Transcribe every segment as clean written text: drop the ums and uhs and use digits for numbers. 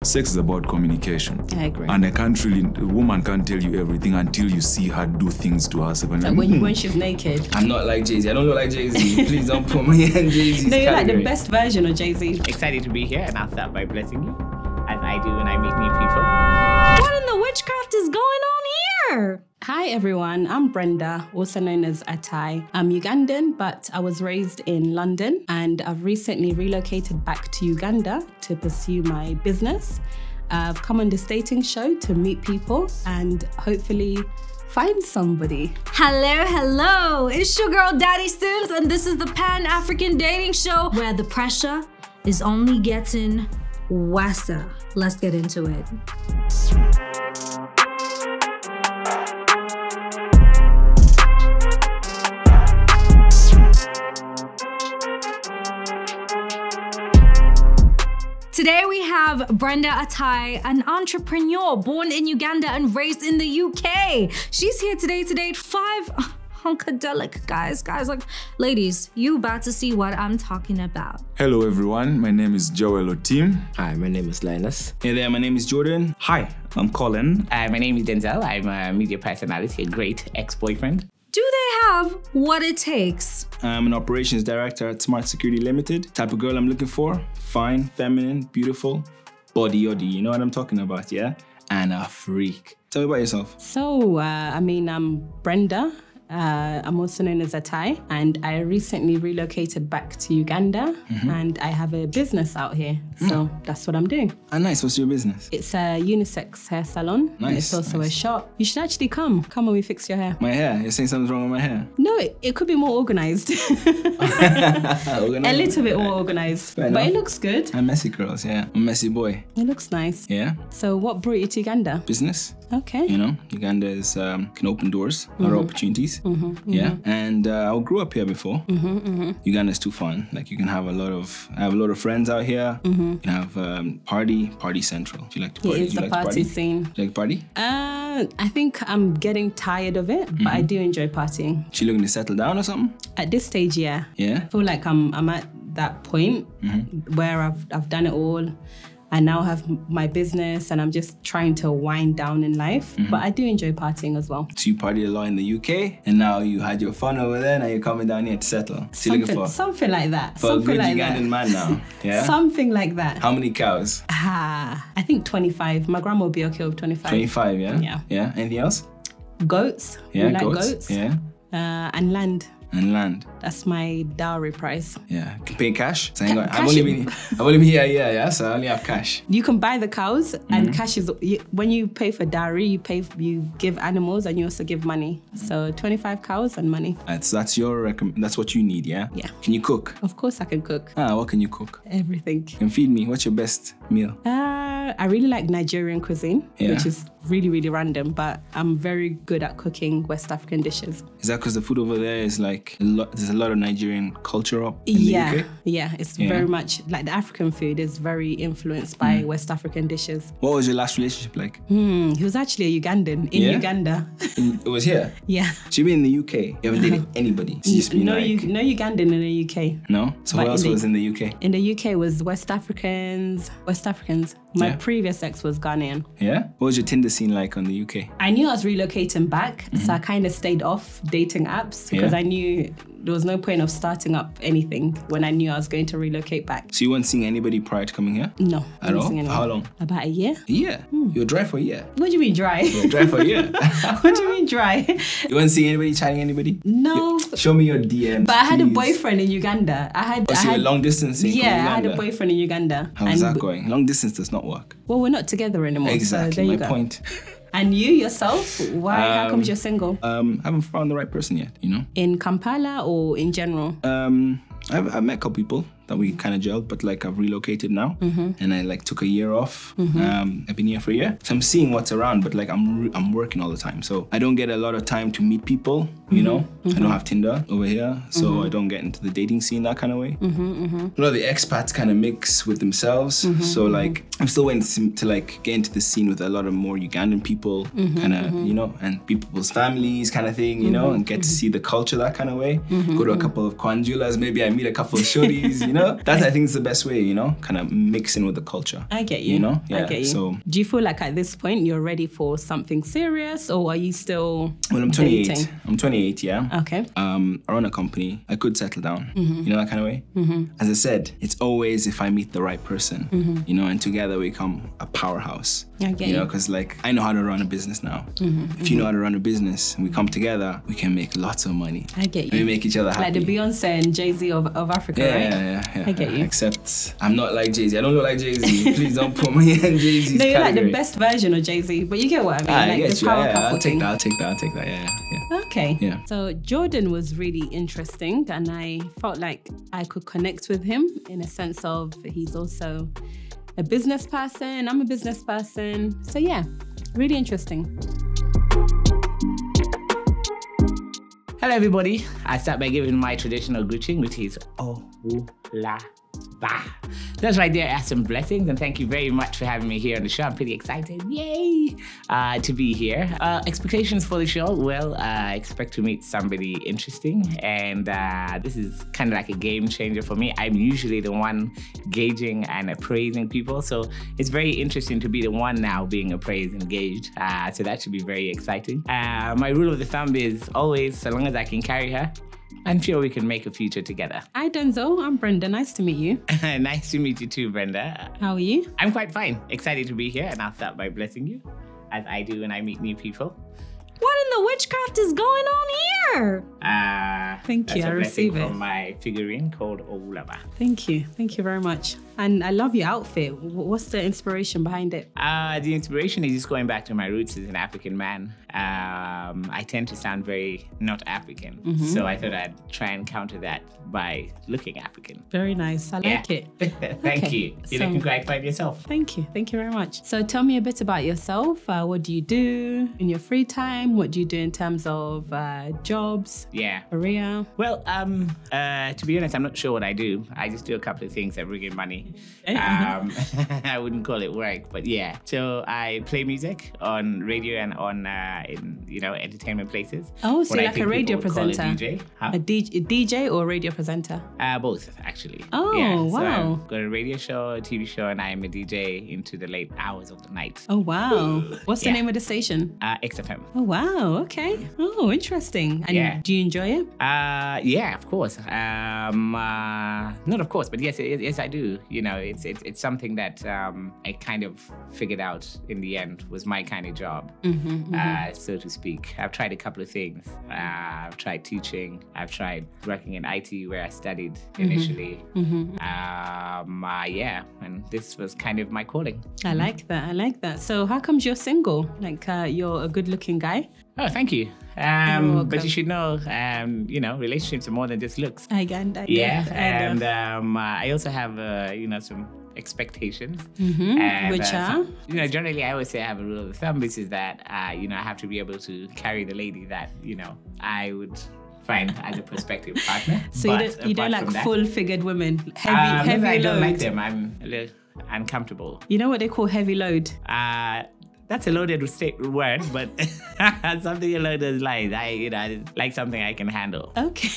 Sex is about communication. I agree. And a woman can't tell you everything until you see her do things to herself. And like when she's naked. I'm not like Jay-Z. I don't look like Jay-Z. Please don't put me in Jay-Z's No, you're category. like the best version of Jay-Z. Excited to be here, and I'll start by blessing you, as I do when I meet new people. What in the witchcraft is going on here? Hi everyone, I'm Brenda, also known as Atai. I'm Ugandan, but I was raised in London and I've recently relocated back to Uganda to pursue my business. I've come on this dating show to meet people and hopefully find somebody. Hello. It's your girl Daddy Sims, and this is the Pan-African Dating Show where the pressure is only getting worse. Let's get into it. Today we have Brenda Atai, an entrepreneur born in Uganda and raised in the UK. She's here today to date 5 hunkadelic guys. Like, ladies, you about to see what I'm talking about. Hello everyone, my name is Joel Otim. Hi, my name is Linus. Hey there, my name is Jordan. Hi, I'm Colin. My name is Denzel. I'm a media personality, a great ex-boyfriend. Do they have what it takes? I'm an operations director at Smart Security Limited. Type of girl I'm looking for: fine, feminine, beautiful, body yoddy. You know what I'm talking about, yeah? And a freak. Tell me about yourself. So, I'm Brenda. I'm also known as Atai, and I recently relocated back to Uganda and I have a business out here. So that's what I'm doing. Ah, nice. What's your business? It's a unisex hair salon. Nice, It's also nice. a shop. You should actually come when we fix your hair. My hair. You're saying something's wrong with my hair? No, it could be more organized. A little bit more organized. Fair But enough. it looks good. I'm messy girls, yeah. I'm a messy boy. It looks nice. Yeah? So what brought you to Uganda? Business. Okay. You know, Uganda is can open doors, a lot of opportunities. Yeah, and I grew up here before. Uganda is too fun. Like I have a lot of friends out here. You can have party central. Do you like to party? It is Do you the like to party scene. Do you like to party? I think I'm getting tired of it, but I do enjoy partying. She looking to settle down or something? At this stage, yeah. Yeah. I feel like I'm at that point where I've done it all. I now have my business and I'm just trying to wind down in life, but I do enjoy partying as well. So you partied a lot in the UK, and now you had your fun over there. Now you're coming down here to settle. So you're looking for Something like that. a good Ugandan man now. Yeah. Something like that. How many cows? I think 25. My grandma will be okay with 25. 25. Yeah. Yeah. Yeah. Anything else? Goats. Yeah. We like goats. Yeah. And land. And land. That's my dowry price. Yeah, can pay cash. So I've cash only been here a year, yeah. So I only have cash. You can buy the cows, and cash is when you pay for dowry. You give animals, and you also give money. So 25 cows and money. That's That's what you need, yeah. Yeah. Can you cook? Of course, I can cook What can you cook? everything. Can feed me. What's your best meal? I really like Nigerian cuisine, Yeah. which is really, really random, but I'm very good at cooking West African dishes. Is that because the food over there is like there's a lot of Nigerian culture up in the Yeah, UK? yeah, it's Yeah. very much like the African food is very influenced by West African dishes. What was your last relationship like? He was actually a Ugandan in Yeah? Uganda. It was here. Yeah. So you've been in the UK. You haven't dated anybody. So you just been No, like, no Ugandan in the UK. no. So But what else in the- was in the UK? In the UK was West Africans. My Yeah. previous ex was Ghanaian. Yeah. What was your Tinder scene like on the UK? I knew I was relocating back, so I kind of stayed off dating apps because Yeah. I knew there was no point of starting up anything when I knew I was going to relocate back. So you weren't seeing anybody prior to coming here? No. I At wasn't all? seeing For anyone. how long? About a year. A year. You were dry for a year. What do you mean dry? You were dry for a year. What do you mean dry? You weren't seeing anybody chatting anybody? No. Show me your DMs. But I had a please. boyfriend in Uganda. So you were long distance from Yeah, I had a Uganda? boyfriend in Uganda. How's that going? Long distance does not work. Well, we're not together anymore. Exactly, So there you my go. point. And you yourself, why? How comes you're single? I haven't found the right person yet, you know? In Kampala or in general? I've met a couple people that we kind of gelled, but like I've relocated now and I like took a year off. I've been here for a year. So I'm seeing what's around, but like I'm working all the time. So I don't get a lot of time to meet people, you know? I don't have Tinder over here, so I don't get into the dating scene that kind of way. A lot of the expats kind of mix with themselves. So like I'm still waiting to like get into the scene with a lot of more Ugandan people, kind of, you know, and people's families kind of thing, you know, and get to see the culture that kind of way. Go to a couple of Kwanjulas, maybe I meet a couple of shorties, you know? know, that's I think is the best way, you know, kind of mixing with the culture. I get you. You know, I get you. So, do you feel like at this point you're ready for something serious, or are you still? Well, I'm 28. dating? I'm 28. Yeah. Okay. I run a company. I could settle down. You know, that kind of way. As I said, it's always if I meet the right person. You know, and together we become a powerhouse. I get you know, you. because like I know how to run a business now. If you know how to run a business and we come together, we can make lots of money. I get you. And we make each other happy. Like the Beyonce and Jay-Z of Africa, right? Yeah. I get you. Except I'm not like Jay-Z. I don't look like Jay-Z. Please don't put me in Jay-Z's No, you're like the category. best version of Jay-Z, but you get what I mean. I like get the you. power Yeah, couple I'll take thing. that. I'll take that. Yeah. Okay. Yeah. So Jordan was really interesting, and I felt like I could connect with him in a sense of he's also a business person. I'm a business person. So yeah, really interesting. Hello, everybody. I start by giving my traditional greeting, which is la ba. That's right there, some blessings, and thank you very much for having me here on the show. I'm pretty excited, yay, to be here. Expectations for the show, well, I expect to meet somebody interesting, and this is kind of like a game changer for me. I'm usually the one gauging and appraising people, so it's very interesting to be the one now being appraised and gauged, so that should be very exciting. My rule of the thumb is always, so long as I can carry her, I'm sure we can make a future together. Hi, Denzel. I'm Brenda. Nice to meet you. Nice to meet you too, Brenda. How are you? I'm quite fine. Excited to be here, and I'll start by blessing you, as I do when I meet new people. What in the witchcraft is going on here? Thank you. That's I a receive blessing it. from my figurine called Oulaba. Thank you. Thank you very much. And I love your outfit. What's the inspiration behind it? The inspiration is just going back to my roots as an African man. I tend to sound very not African, so I thought I'd try and counter that by looking African. Very nice. I like it. Thank Okay, you. You're so- looking quite fine yourself. Thank you. Thank you very much. So tell me a bit about yourself. What do you do in your free time? What do you do in terms of jobs, Yeah. career? Well, to be honest, I'm not sure what I do. I just do a couple of things that bring in money. I wouldn't call it work, but yeah. So I play music on radio and on in entertainment places. Oh, so What I you're like think a radio people would call presenter? DJ. Huh? A DJ or radio presenter? Both, actually. Oh, yeah, wow. So I've got a radio show, a TV show, and I am a DJ into the late hours of the night. Oh, wow. What's the Yeah. name of the station? XFM. Oh, wow. Okay. Oh, interesting. And Yeah. do you enjoy it? Yeah, of course. Not of course, but yes, yes, I do. You know, it's something that I kind of figured out in the end was my kind of job, so to speak. I've tried a couple of things. I've tried teaching. I've tried working in IT where I studied initially. Yeah, and this was kind of my calling. I like that. I like that. So how comes you're single? Like you're a good-looking guy? Oh, thank you. welcome. But you should know, relationships are more than just looks. I know. Yeah, I know. and I also have, some expectations. And, Which are? Generally, I always say I have a rule of thumb, which is that, I have to be able to carry the lady that, I would find as a prospective partner. So But you don't apart like from that, full-figured women? not Heavy that I load? don't like them. I'm a little uncomfortable. You know what they call heavy load? That's a loaded word, but something a loaded line. I like something I can handle. Okay.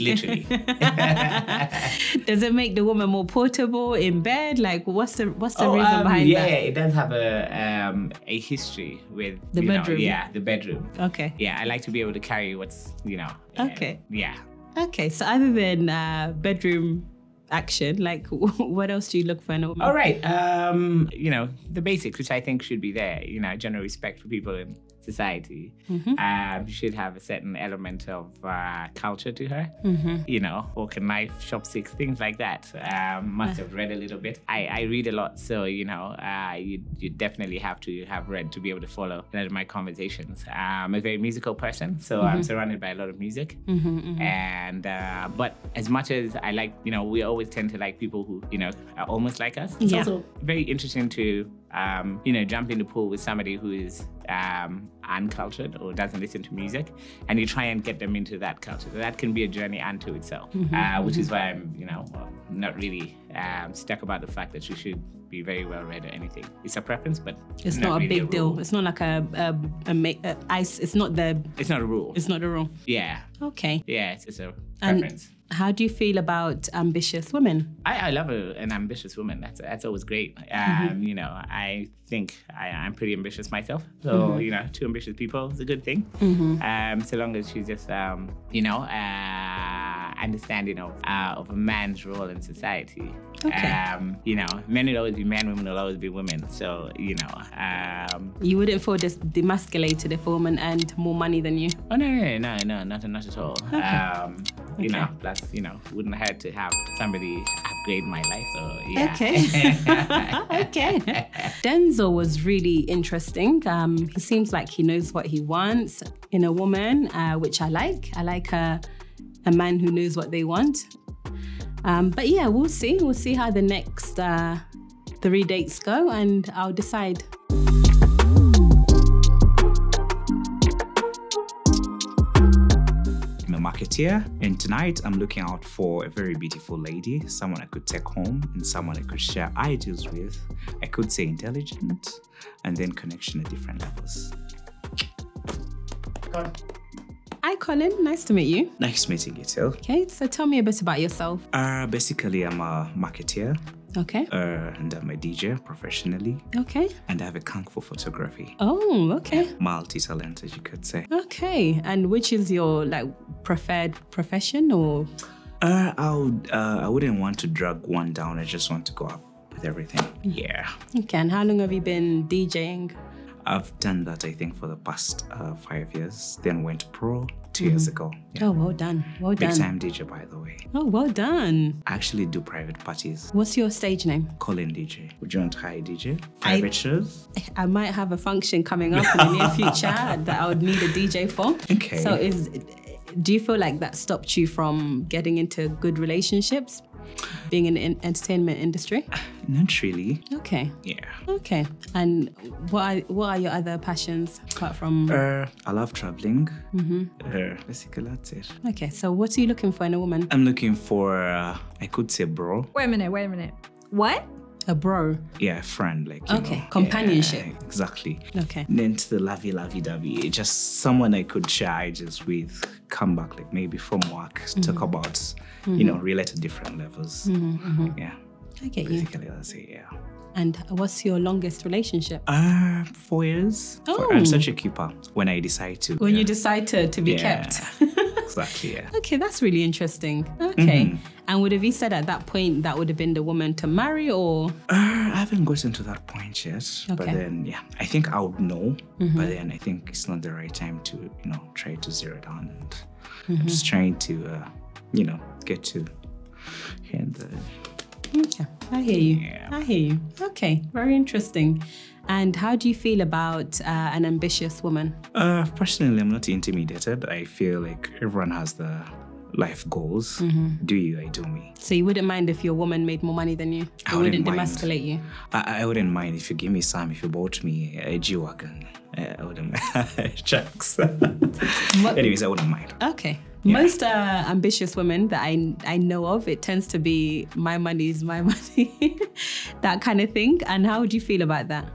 Literally. Does it make the woman more portable in bed? Like, what's the reason behind yeah, that? it does have a history with The bedroom. the bedroom. Okay. Yeah, I like to be able to carry what's Okay. Yeah. Okay. So other than bedroom action, like what else do you look for in a woman? All right. The basics, which I think should be there. General respect for people in society. Should have a certain element of culture to her. Fork and knife, chopsticks, things like that. Must have read a little bit. I read a lot, so you definitely have to have read to be able to follow a lot of my conversations. I'm a very musical person, so I'm surrounded by a lot of music. And but as much as I like, we always tend to like people who are almost like us. It's also very interesting to jump in the pool with somebody who is uncultured or doesn't listen to music, and you try and get them into that culture. So that can be a journey unto itself, which is why I'm, not really stuck about the fact that you should be very well read or anything. It's a preference, but It's not a really big deal. rule. It's not like ice. It's not It's not a rule. It's not a rule. Yeah, Okay. yeah, it's just a And preference. How do you feel about ambitious women? I love an ambitious woman. That's always great. You know, I think I'm pretty ambitious myself. So, you know, two ambitious people is a good thing. So long as she's just, you know, understanding of a man's role in society. Okay. You know, men will always be men, women will always be women. So, you know. You wouldn't feel demasculated if a woman earned more money than you? Oh, no, not at all. You know, plus, you know, wouldn't hurt to have somebody upgrade my life. So, yeah. Okay. Okay. Denzel was really interesting. He seems like he knows what he wants in a woman, which I like. I like a man who knows what they want. But yeah, we'll see. We'll see how the next 3 dates go, and I'll decide. I'm a marketeer, and tonight I'm looking out for a very beautiful lady, someone I could take home and someone I could share ideas with. I could say intelligent, and then connection at different levels. Hi, Colin. Nice to meet you. Nice meeting you too. Okay, so tell me a bit about yourself. Basically, I'm a marketeer. Okay. And I'm a DJ professionally. Okay. And I have a knack for photography. Oh, okay. Multi-talented, you could say. Okay. And which is your preferred profession, or? I wouldn't want to drag one down. I just want to go up with everything. Yeah. Okay. And how long have you been DJing? I've done that, I think, for the past 5 years. Then went pro 2 years ago. Yeah. Oh, well done. Well done. Big time DJ, by the way. Oh, well done. I actually do private parties. What's your stage name? Colin DJ. Would you want to hire a DJ? Private shows? I might have a function coming up in the near future that I would need a DJ for. Okay. So do you feel like that stopped you from getting into good relationships, being in the entertainment industry? Not really. Okay. Yeah. Okay. And what are your other passions apart from? I love traveling. Basically, that's it. Okay. So what are you looking for in a woman? I'm looking for, I could say bro. Wait a minute. What? A bro. Yeah, a friend, like, you know. Companionship. Yeah, exactly. Okay. And then to the lovey-dovey, just someone I could share ideas with, come back, like maybe from work, talk about, you know, relate to different levels. Yeah. I get you. Basically, that's it, yeah. And what's your longest relationship? 4 years. Oh. I'm such a keeper when I decide to. When you decide to be kept. Exactly, yeah. Okay, that's really interesting. Okay. And would have you said at that point that would have been the woman to marry, or? I haven't gotten to that point yet. Okay. But then, yeah, I think I would know. But then I think it's not the right time to, you know, try to zero down. And I'm just trying to, you know, get to Okay, I hear you. Yeah. I hear you. Okay, very interesting. And how do you feel about an ambitious woman? Personally, I'm not intimidated. I feel like everyone has the life goals. Do you, I do me. So you wouldn't mind if your woman made more money than you? It wouldn't demasculate you? I wouldn't mind if you give me some, if you bought me a G-Wagon. I wouldn't mind. Chucks. Anyways, I wouldn't mind. Okay. Yeah. Most ambitious women that I know of, it tends to be my money is my money, that kind of thing. And how would you feel about that?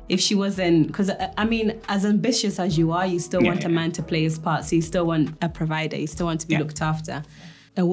If she wasn't, because I mean, as ambitious as you are, you still want a man to play his part. So you still want a provider, you still want to be looked after. A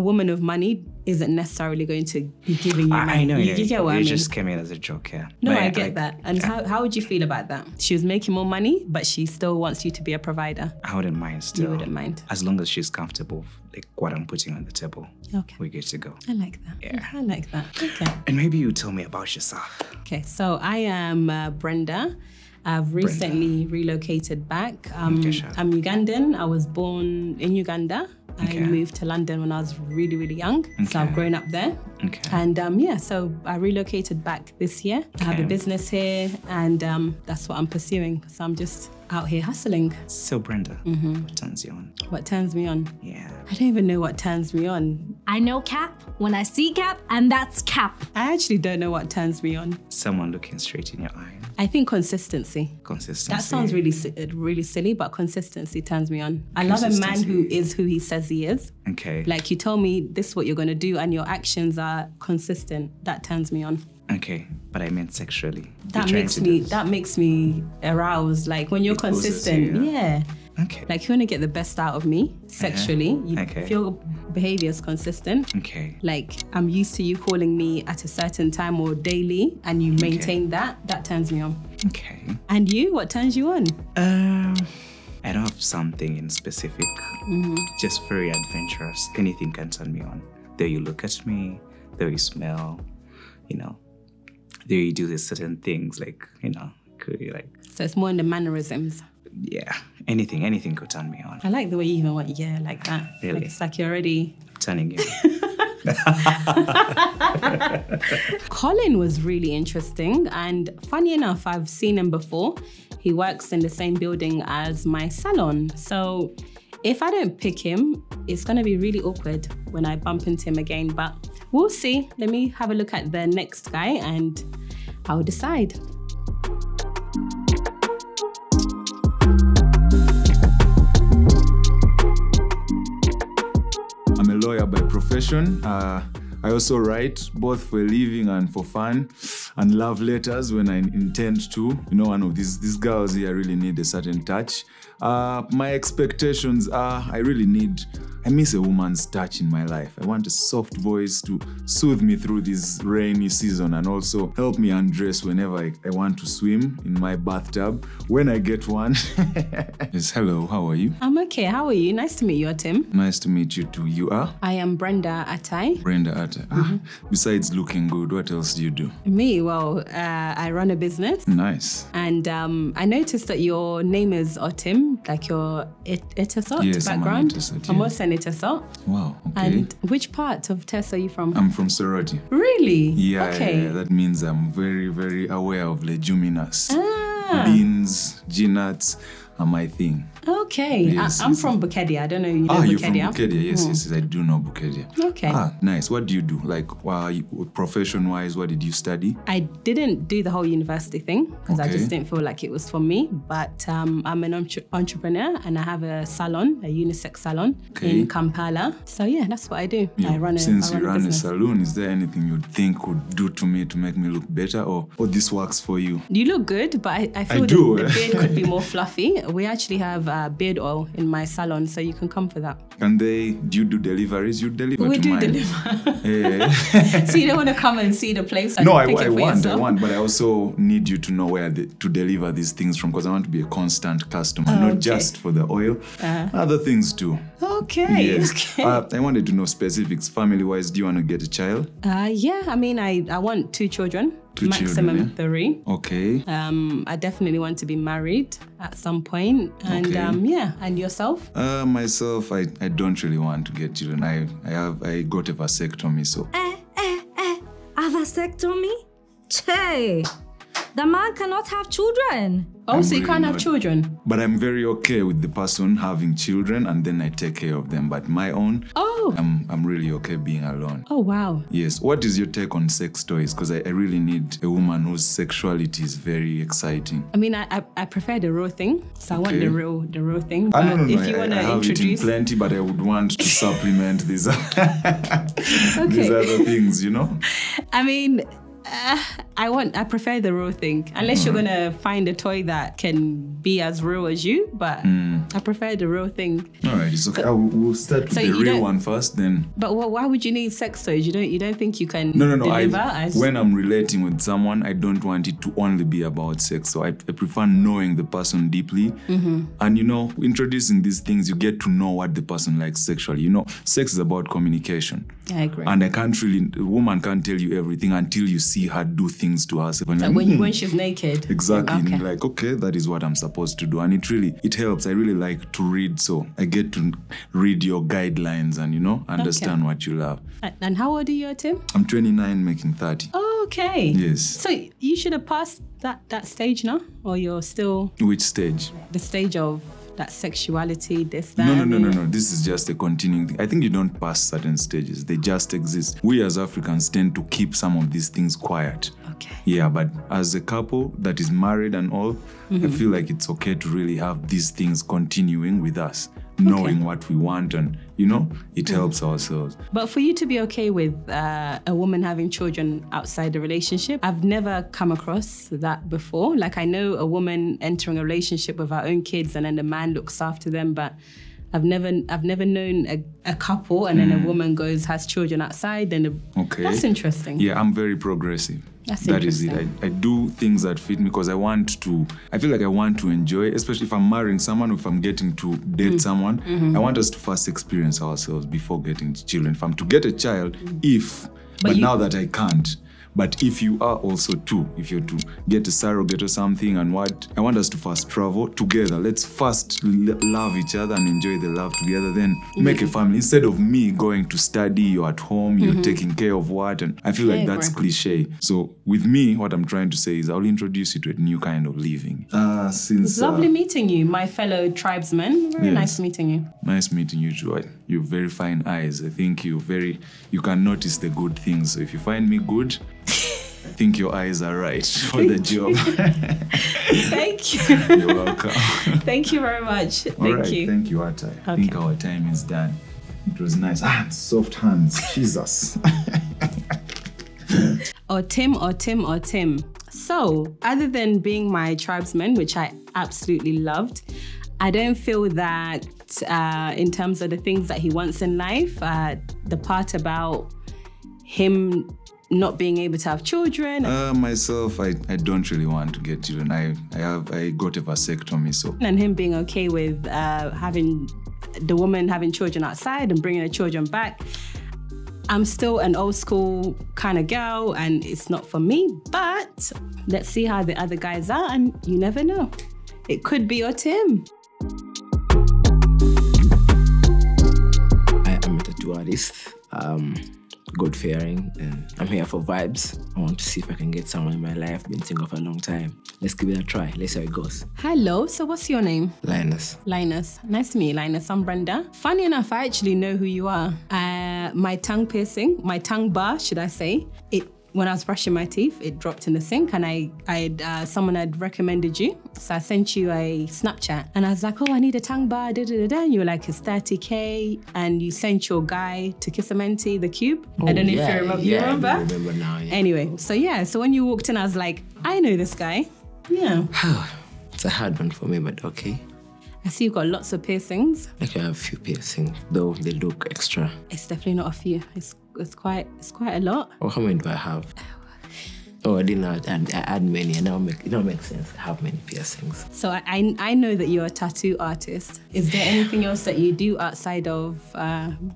woman of money isn't necessarily going to be giving you money. I know, you get what I mean? just came in as a joke, yeah. No, but I get that. And how would you feel about that? She was making more money, but she still wants you to be a provider. I wouldn't mind still. You wouldn't mind? As long as she's comfortable, like what I'm putting on the table. Okay. We're good to go. I like that. Yeah. I like that. Okay. And maybe you tell me about yourself. Okay, so I am Brenda. I've recently relocated back. I'm Ugandan. I was born in Uganda. I moved to London when I was really, really young. So I've grown up there. Okay. And so I relocated back this year. I have a business here, and that's what I'm pursuing. So I'm just out here hustling. So Brenda, what turns you on? What turns me on? Yeah. I don't even know what turns me on. I know Cap when I see Cap, and that's Cap. I actually don't know what turns me on. Someone looking straight in your eye. I think consistency. Consistency. That sounds really silly, but consistency turns me on. I love a man who is who he says he is. Okay. Like you tell me this is what you're going to do and your actions are consistent. That turns me on. Okay, but I meant sexually. That makes me aroused. Like when you're consistent. Yeah. Okay. Like, you want to get the best out of me sexually. If your behavior is consistent. Okay. Like, I'm used to you calling me at a certain time or daily, and you maintain that turns me on. Okay. And you, what turns you on? I don't have something in specific. Just very adventurous. Anything can turn me on. The way you look at me, the way you smell, you know, the way you do these certain things, like, you know, could you like. So it's more in the mannerisms. Yeah, anything could turn me on. I like the way you even went, yeah, like that. Really? Like, it's like you're already Turning you. Colin was really interesting, and funny enough, I've seen him before. He works in the same building as my salon. So if I don't pick him, it's gonna be really awkward when I bump into him again, but we'll see. Let me have a look at the next guy and I'll decide. I'm a lawyer by profession. I also write both for a living and for fun, and love letters when I intend to. You know, one of these girls here really need a certain touch. My expectations are I miss a woman's touch in my life. I want a soft voice to soothe me through this rainy season and also help me undress whenever I want to swim in my bathtub. When I get one. Yes, hello, how are you? I'm okay, how are you? Nice to meet you, Tim. Nice to meet you too. You are? I am Brenda Atai. Brenda Atai. Besides looking good, what else do you do? Me, well, I run a business. Nice. And I noticed that your name is Otim, like your Etisaut Yes, background. I'm I'm also an Etisaut. Wow, okay. And which part of Tess are you from? I'm from Sorority. Really? Yeah, Okay. yeah, that means I'm very, very aware of leguminous. Ah. Beans, nuts are my thing. Okay. Yes, I'm yes. from Bukedia. I don't know you know You're from Bukedia. Bukedia. Yes, I do know Bukedia. Okay. Nice. What do you do? Like, profession-wise, what did you study? I didn't do the whole university thing because I Okay. just didn't feel like it was for me. But I'm an entrepreneur and I have a salon, a unisex salon in Kampala. So yeah, that's what I do. I run a Since I you run a run a business. salon, is there anything you'd think would do to me to make me look better, or this works for you? You look good, but I feel do. the beard could be more fluffy. We actually have beard oil in my salon, so you can come for that. Do you do deliveries? You deliver We to do mine. deliver. Yeah. So you don't want to come and see the place and No, pick it I for want, yourself? but I also need you to know where to deliver these things from, because I want to be a constant customer, not okay. just for the oil, other things too. Okay. Yes. Okay. I wanted to know specifics. Family-wise, do you want to get a child? Yeah, I mean, I want 2 children. Two maximum children, 3. Okay. I definitely want to be married at some point. And Okay. and yourself? Myself, I don't really want to get children. I got a vasectomy, so. A vasectomy? Che, the man cannot have children. Oh, so you really can't have not. children? But I'm very okay with the person having children and then I take care of them. But my own, Oh. I'm really okay being alone. Oh, wow. Yes. What is your take on sex toys? Because I really need a woman whose sexuality is very exciting. I mean, I prefer the raw thing. So I want Okay. the raw thing. But No. if you I want to have it in introduce... plenty, but I would want to supplement these, these other things, you know? I mean... I prefer the raw thing, unless you're gonna find a toy that can be as real as you. But I prefer the real thing. All right, it's okay. We'll start with So the you real don't- one first, then. But why would you need sex toys? You don't think you can No. deliver? as... When I'm relating with someone, I don't want it to only be about sex. So I prefer knowing the person deeply. And, introducing these things, you get to know what the person likes sexually. Sex is about communication. I agree. And a woman can't tell you everything until you see her do things to herself. And So when she's naked. Exactly. Okay. And like, okay, that is what I'm supposed to do. And it helps. I really like to read. So I get to read your guidelines and, understand what you love. And how old are you, Tim? I'm 29, making 30. Oh, okay. Yes. So you should have passed that stage now? Or you're still Which stage? the stage of that sexuality, this, that? No. This is just a continuing thing. I think you don't pass certain stages. They just exist. We as Africans tend to keep some of these things quiet. Okay. Yeah, but as a couple that is married and all, I feel like it's okay to really have these things continuing with us. knowing what we want, and it helps ourselves. But for you to be okay with a woman having children outside the relationship, I've never come across that before. Like, I know a woman entering a relationship with her own kids and then the man looks after them, but I've never known a couple and then a woman has children outside. Okay. That's interesting. Yeah, I'm very progressive. That is it. I do things that fit me because I feel like I want to enjoy, especially if I'm marrying someone, or if I'm getting to date someone. I want us to first experience ourselves before getting children. If I'm to get a child, but now that I can't. But if you are also if you're to get a surrogate or something, and I want us to first travel together. Let's first love each other and enjoy the love together, then make a family. Instead of me going to study, you're at home, you're taking care of what, and I feel like that's cliche. So with me, what I'm trying to say is I'll introduce you to a new kind of living. It's lovely meeting you, my fellow tribesman. Very nice meeting you. Nice meeting you, Joy. You have very fine eyes. I think you can notice the good things. So if you find me good, I think your eyes are right for the job. Thank you. You're welcome. Thank you very much. Thank you. Thank you, Atai. Okay. I think our time is done. It was nice. Soft hands. Jesus. Or Tim. So, other than being my tribesman, which I absolutely loved, I don't feel that in terms of the things that he wants in life, the part about him not being able to have children. Myself, I don't really want to get children. I got a vasectomy, so. And him being okay with having the woman having children outside and bringing the children back. I'm still an old school kind of girl and it's not for me, but let's see how the other guys are, and you never know. It could be your Tim. I am a tattoo artist, God-fearing, and I'm here for vibes. I want to see if I can get someone in my life. Been single for a long time. Let's give it a try. Let's see how it goes. Hello, so what's your name? Linus. Linus. Nice to meet you, Linus. I'm Brenda. Funny enough, I actually know who you are. My tongue piercing, my tongue bar, should I say, when I was brushing my teeth, it dropped in the sink, and someone had recommended you. So I sent you a Snapchat and I was like, oh, I need a tongue bar, And you were like, it's 30K. And you sent your guy to Kissamenti, the cube. I don't know if you remember. You remember? I remember now, yeah. Anyway, so when you walked in, I was like, I know this guy. Yeah. It's a hard one for me, but okay. I see you've got lots of piercings. Like I have a few piercings, though they look extra. It's definitely not a few. It's quite a lot. Oh, how many do I have? Oh, I didn't add many, and it don't make sense. I have many piercings. So I know that you're a tattoo artist. Is there anything else that you do outside of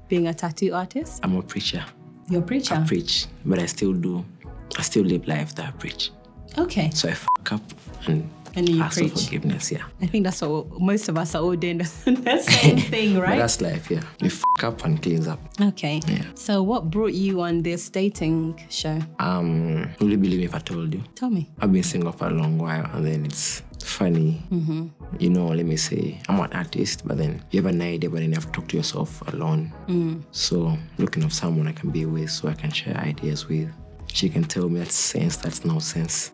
being a tattoo artist? I'm a preacher. You're a preacher? I preach, but I still live life that I preach. Okay. So I fuck up and you ask preach. for forgiveness, yeah. I think that's what most of us are all doing, the same thing, right? But that's life, yeah. You fuck up and cleans up. Okay. Yeah. So what brought you on this dating show? Will you believe me if I told you? Tell me. I've been single for a long while, and then it's funny. Mm-hmm. Let me say, I'm an artist, but then you have an idea, but then you have to talk to yourself alone. Mm. So looking for someone I can be with, so I can share ideas with. She can tell me that's sense, that's no sense,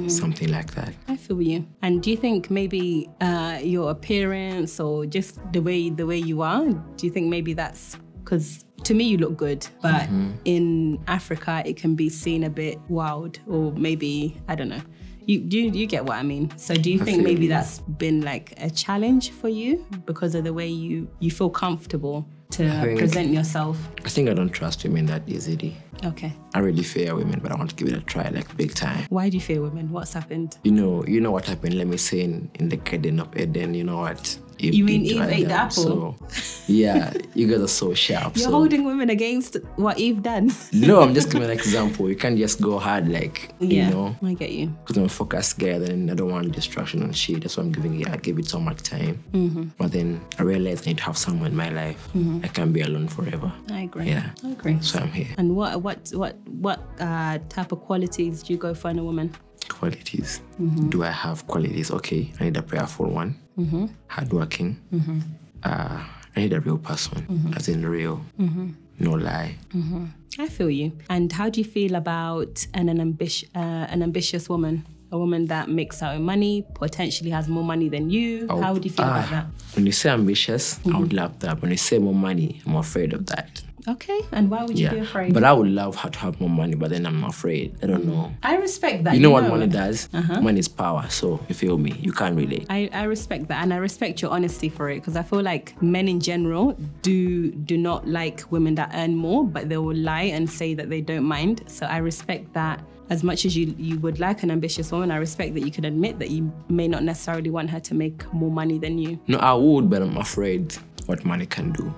something like that. I feel you. And do you think maybe your appearance or just the way you are, do you think maybe that's because to me you look good, but in Africa it can be seen a bit wild, or maybe, I don't know. You get what I mean? So do you think maybe that's been like a challenge for you because of the way you feel comfortable to present yourself? I think I don't trust women that easily. Okay. I really fear women, but I want to give it a try, like big time. Why do you fear women? What's happened? You know what happened, let me say, in the Garden of Eden, you know what? You mean Eve ate the apple? So, yeah, you guys are so sharp. You're holding women against what Eve done. No, I'm just giving an example. You can't just go hard, like, yeah, you know. I get you. Because I'm a focused guy, and I don't want distraction and shit. That's why I'm giving it. I give it so much time. Mm-hmm. But then I realized I need to have someone in my life. I can't be alone forever. I agree. Yeah. I agree. So I'm here. And what type of qualities do you go for in a woman? Qualities. Do I have qualities? Okay, I need a prayerful one. Hardworking. I need a real person, as in real, no lie. I feel you. And how do you feel about an ambitious woman? A woman that makes her own money, potentially has more money than you. How would you feel about that? When you say ambitious, I would love that. When you say more money, I'm afraid of that. Okay, and why would you be afraid? But I would love her to have more money, but then I'm afraid. I don't know. I respect that. You know what money does? Money is power, so you feel me? You can't relate. I respect that, and I respect your honesty for it, because I feel like men in general do not like women that earn more, but they will lie and say that they don't mind. So I respect that. As much as you would like an ambitious woman, I respect that you can admit that you may not necessarily want her to make more money than you. No, I would, but I'm afraid what money can do.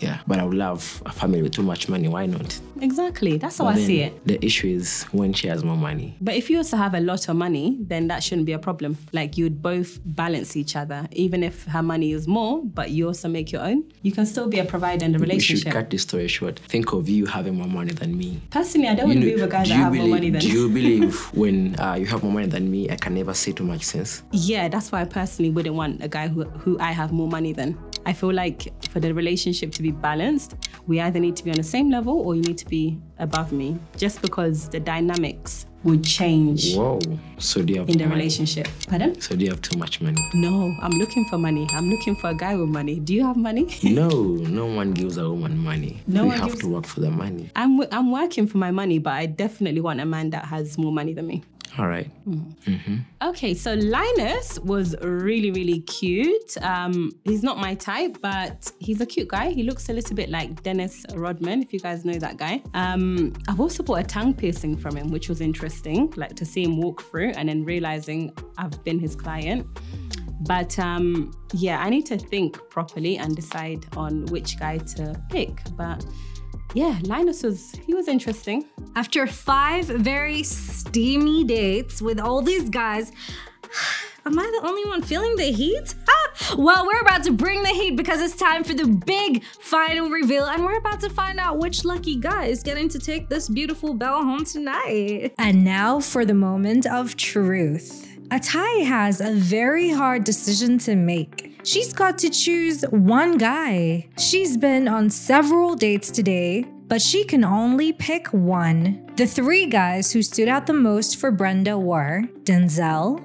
Yeah, but I would love a family with too much money. Why not? Exactly, that's how I see it. The issue is when she has more money. But if you also have a lot of money, then that shouldn't be a problem. Like, you'd both balance each other. Even if her money is more, but you also make your own, you can still be a provider in the relationship. We should cut this story short. Think of you having more money than me. Personally, I don't want to be with a guy that have more money than me. Do you believe when you have more money than me, I can never say too much sense? Yeah, that's why I personally wouldn't want a guy who I have more money than. I feel like for the relationship to be balanced, we either need to be on the same level or you need to be above me, just because the dynamics would change. Whoa. So do you have in the relationship? Pardon? So do you have too much money? No, I'm looking for money. I'm looking for a guy with money. Do you have money? No, no one gives a woman money. We have to work for the money. I'm working for my money, but I definitely want a man that has more money than me. All right. Okay, so Linus was really, really cute. He's not my type, but he's a cute guy. He looks a little bit like Dennis Rodman, if you guys know that guy. I've also bought a tongue piercing from him, which was interesting, like to see him walk through and then realizing I've been his client. But yeah, I need to think properly and decide on which guy to pick. But yeah, Linus was interesting. After 5 very steamy dates with all these guys, am I the only one feeling the heat? Well, we're about to bring the heat because it's time for the big final reveal, and we're about to find out which lucky guy is getting to take this beautiful belle home tonight. And now for the moment of truth. Atai has a very hard decision to make. She's got to choose one guy. She's been on several dates today, but she can only pick one. The 3 guys who stood out the most for Brenda were Denzel,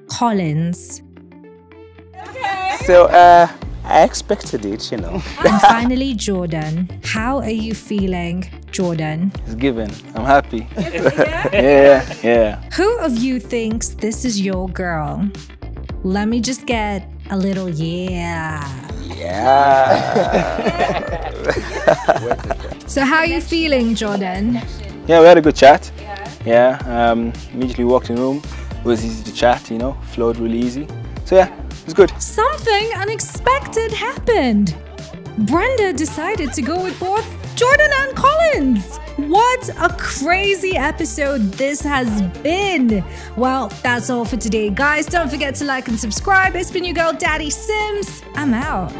Collins. So, I expected it, you know. And finally, Jordan. How are you feeling, Jordan? It's given. I'm happy. Yeah. Who of you thinks this is your girl? Let me just get a little yeah. So how are you feeling, Jordan? Yeah, we had a good chat. Yeah, immediately walked in the room. It was easy to chat, you know, flowed really easy. So yeah, it was good. Something unexpected happened. Brenda decided to go with both Jordan and Collins. What a crazy episode this has been. Well, that's all for today, guys. Don't forget to like and subscribe. It's been your girl, Daddy Sims. I'm out.